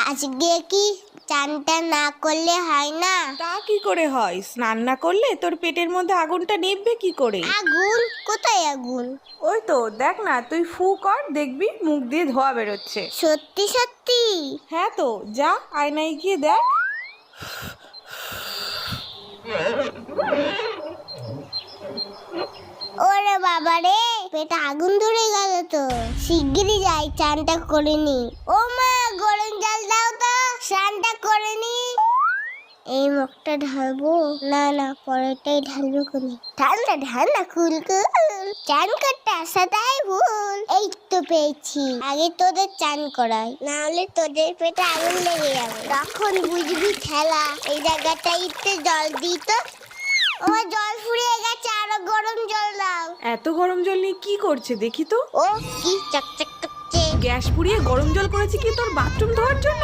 আজকে কি চানটা না করলে হয় না? তা কি করে হয়? স্নান না করলে তোর পেটের মধ্যে আগুনটা নিভবে কি করে? আগুন? কোথায় আগুন? ওই তো দেখ না, তুই ফু কর, দেখবি মুখ দিয়ে ধোঁয়া বেরোচ্ছে। সত্যি সত্যি? হ্যাঁ তো, যা আয়নায় গিয়ে দেখ। ওরে বাবা রে, পেটে আগুন ধরে গেল তো। শিগগিরই যাই, চানটা করে নি। ও মা, গরম জল দাও তো, স্নানটা করে নি। এই মুখটা ঢালবো? না না, পরেরটাই ঢালবো কোনি। ঠান্ডা ঠান্ডা কুলকুল, চান করতে আসাটাই ভুল। এই তো পেয়েছি, আগে তোদের চান করাই, না হলে তোদের পেটে আগুন লেগে যাবে। তখন বুঝবি খেলা। এই জায়গাটাই একটু জল দিই তো। আমার জল ফুরিয়ে গেছে, আরো গরম জল দাও। এত গরম জল নিয়ে কি করছে দেখি তো। ও কি চকচক করছে। গ্যাস পুড়িয়ে গরম জল করেছে কি তোর বাথরুম ধোয়ার জন্য?